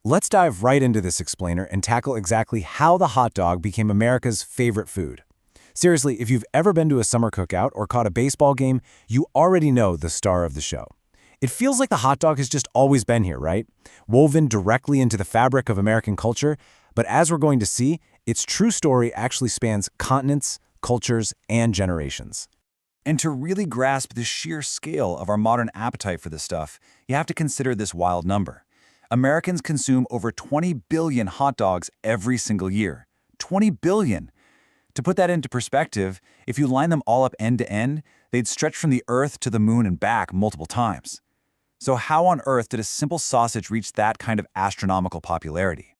Let's dive right into this explainer and tackle exactly how the hot dog became America's favorite food. Seriously, if you've ever been to a summer cookout or caught a baseball game, you already know the star of the show. It feels like the hot dog has just always been here, right? Woven directly into the fabric of American culture, but as we're going to see, its true story actually spans continents, cultures, and generations. And to really grasp the sheer scale of our modern appetite for this stuff, you have to consider this wild number. Americans consume over 20 billion hot dogs every single year. 20 billion! To put that into perspective, if you line them all up end to end, they'd stretch from the Earth to the moon and back multiple times. So how on earth did a simple sausage reach that kind of astronomical popularity?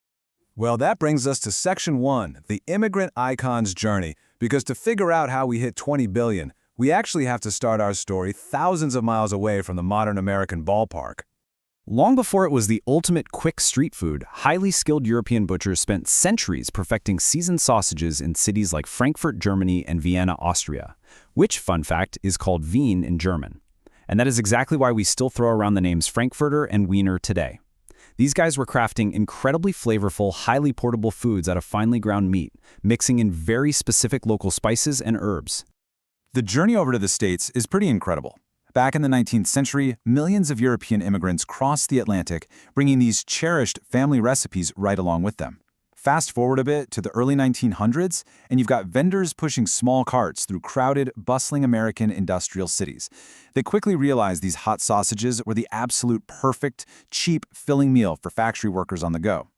Well, that brings us to Section 1, the immigrant icon's journey, because to figure out how we hit 20 billion, we actually have to start our story thousands of miles away from the modern American ballpark. Long before it was the ultimate quick street food, highly skilled European butchers spent centuries perfecting seasoned sausages in cities like Frankfurt, Germany, and Vienna, Austria, which, fun fact, is called Wien in German. And that is exactly why we still throw around the names Frankfurter and Wiener today. These guys were crafting incredibly flavorful, highly portable foods out of finely ground meat, mixing in very specific local spices and herbs. The journey over to the States is pretty incredible. Back in the 19th century, millions of European immigrants crossed the Atlantic, bringing these cherished family recipes right along with them. Fast forward a bit to the early 1900s, and you've got vendors pushing small carts through crowded, bustling American industrial cities. They quickly realized these hot sausages were the absolute perfect, cheap, filling meal for factory workers on the go.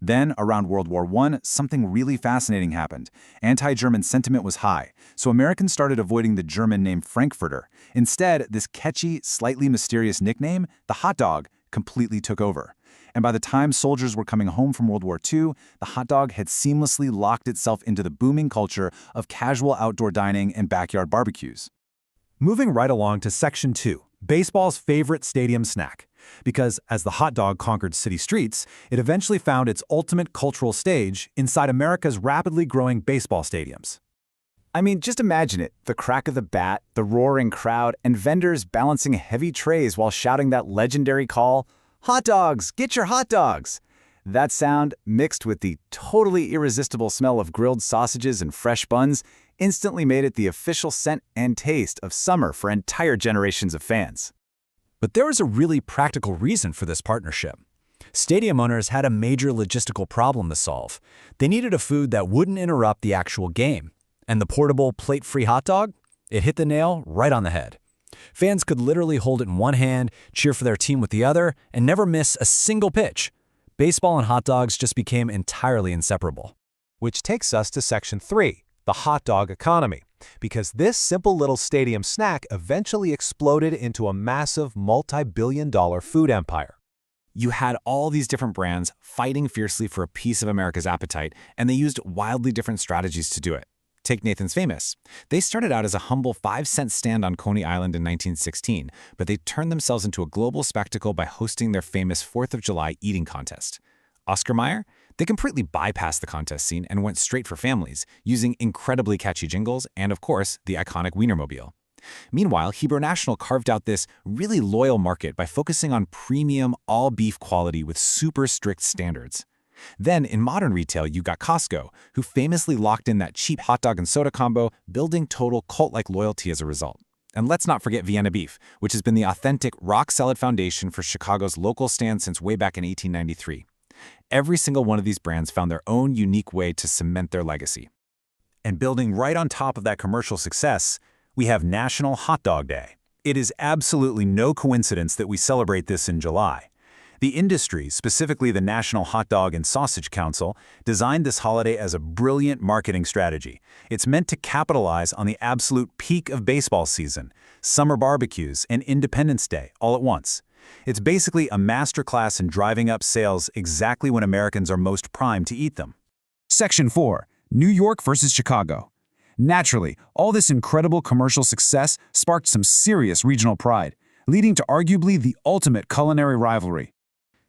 Then, around World War I, something really fascinating happened. Anti-German sentiment was high, so Americans started avoiding the German name Frankfurter. Instead, this catchy, slightly mysterious nickname, the hot dog, completely took over. And by the time soldiers were coming home from World War II, the hot dog had seamlessly locked itself into the booming culture of casual outdoor dining and backyard barbecues. Moving right along to Section 2, baseball's favorite stadium snack. Because as the hot dog conquered city streets, it eventually found its ultimate cultural stage inside America's rapidly growing baseball stadiums. I mean, just imagine it, the crack of the bat, the roaring crowd, and vendors balancing heavy trays while shouting that legendary call, "Hot dogs! Get your hot dogs!" That sound, mixed with the totally irresistible smell of grilled sausages and fresh buns, instantly made it the official scent and taste of summer for entire generations of fans. But there was a really practical reason for this partnership. Stadium owners had a major logistical problem to solve. They needed a food that wouldn't interrupt the actual game. And the portable, plate-free hot dog? It hit the nail right on the head. Fans could literally hold it in one hand, cheer for their team with the other, and never miss a single pitch. Baseball and hot dogs just became entirely inseparable. Which takes us to Section 3, the hot dog economy. Because this simple little stadium snack eventually exploded into a massive multi-billion-dollar food empire. You had all these different brands fighting fiercely for a piece of America's appetite, and they used wildly different strategies to do it. Take Nathan's Famous. They started out as a humble 5-cent stand on Coney Island in 1916, but they turned themselves into a global spectacle by hosting their famous 4th of July eating contest. Oscar Mayer? They completely bypassed the contest scene and went straight for families, using incredibly catchy jingles and, of course, the iconic Wienermobile. Meanwhile, Hebrew National carved out this really loyal market by focusing on premium, all-beef quality with super strict standards. Then, in modern retail, you got Costco, who famously locked in that cheap hot dog and soda combo, building total cult-like loyalty as a result. And let's not forget Vienna Beef, which has been the authentic, rock-solid foundation for Chicago's local stand since way back in 1893. Every single one of these brands found their own unique way to cement their legacy. And building right on top of that commercial success, we have National Hot Dog Day. It is absolutely no coincidence that we celebrate this in July. The industry, specifically the National Hot Dog and Sausage Council, designed this holiday as a brilliant marketing strategy. It's meant to capitalize on the absolute peak of baseball season, summer barbecues, and Independence Day all at once. It's basically a masterclass in driving up sales exactly when Americans are most primed to eat them. Section 4, New York versus Chicago. Naturally, all this incredible commercial success sparked some serious regional pride, leading to arguably the ultimate culinary rivalry.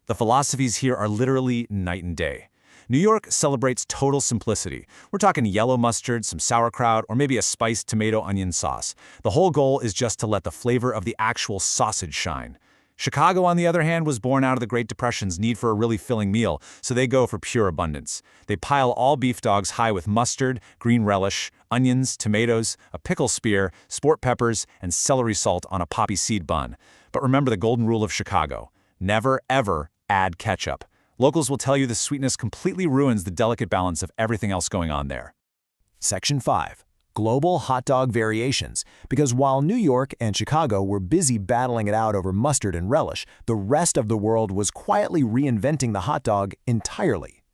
The philosophies here are literally night and day. New York celebrates total simplicity. We're talking yellow mustard, some sauerkraut, or maybe a spiced tomato onion sauce. The whole goal is just to let the flavor of the actual sausage shine. Chicago, on the other hand, was born out of the Great Depression's need for a really filling meal, so they go for pure abundance. They pile all beef dogs high with mustard, green relish, onions, tomatoes, a pickle spear, sport peppers, and celery salt on a poppy seed bun. But remember the golden rule of Chicago: never, ever add ketchup. Locals will tell you the sweetness completely ruins the delicate balance of everything else going on there. Section 5. Global hot dog variations. Because while New York and Chicago were busy battling it out over mustard and relish, the rest of the world was quietly reinventing the hot dog entirely.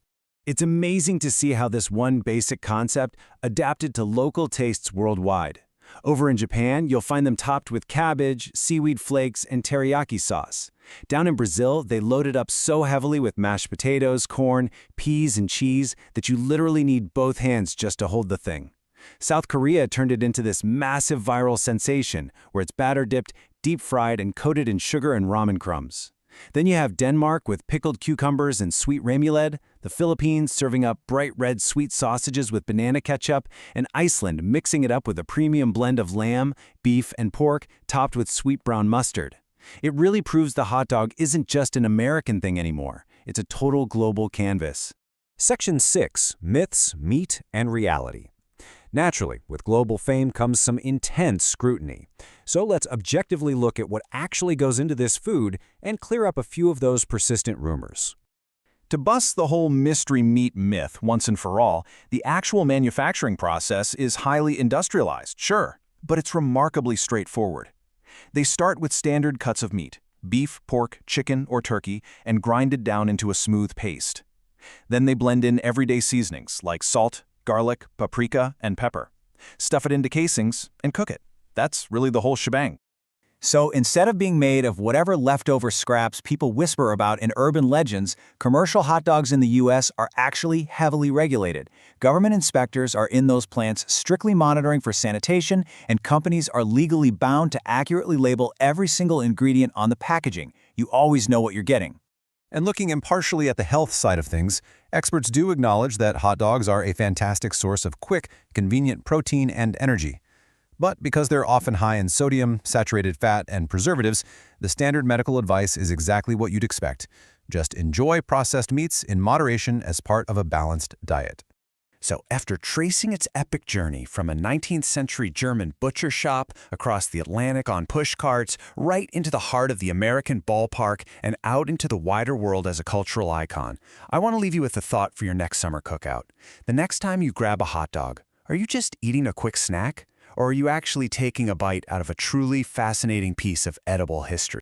It's amazing to see how this one basic concept adapted to local tastes worldwide. Over in Japan, you'll find them topped with cabbage, seaweed flakes, and teriyaki sauce. Down in Brazil, they loaded up so heavily with mashed potatoes, corn, peas, and cheese that you literally need both hands just to hold the thing. South Korea turned it into this massive viral sensation, where it's batter-dipped, deep-fried, and coated in sugar and ramen crumbs. Then you have Denmark with pickled cucumbers and sweet remoulade, the Philippines serving up bright red sweet sausages with banana ketchup, and Iceland mixing it up with a premium blend of lamb, beef, and pork topped with sweet brown mustard. It really proves the hot dog isn't just an American thing anymore. It's a total global canvas. Section 6. Myths, Meat, and Reality. Naturally, with global fame comes some intense scrutiny. So let's objectively look at what actually goes into this food and clear up a few of those persistent rumors. To bust the whole mystery meat myth once and for all, the actual manufacturing process is highly industrialized, sure, but it's remarkably straightforward. They start with standard cuts of meat, beef, pork, chicken, or turkey, and grind it down into a smooth paste. Then they blend in everyday seasonings like salt, garlic, paprika, and pepper. Stuff it into casings and cook it. That's really the whole shebang. So instead of being made of whatever leftover scraps people whisper about in urban legends, commercial hot dogs in the U.S. are actually heavily regulated. Government inspectors are in those plants strictly monitoring for sanitation, and companies are legally bound to accurately label every single ingredient on the packaging. You always know what you're getting. And looking impartially at the health side of things, experts do acknowledge that hot dogs are a fantastic source of quick, convenient protein and energy. But because they're often high in sodium, saturated fat, and preservatives, the standard medical advice is exactly what you'd expect. Just enjoy processed meats in moderation as part of a balanced diet. So after tracing its epic journey from a 19th century German butcher shop across the Atlantic on push carts, right into the heart of the American ballpark and out into the wider world as a cultural icon, I want to leave you with a thought for your next summer cookout. The next time you grab a hot dog, are you just eating a quick snack? Or are you actually taking a bite out of a truly fascinating piece of edible history?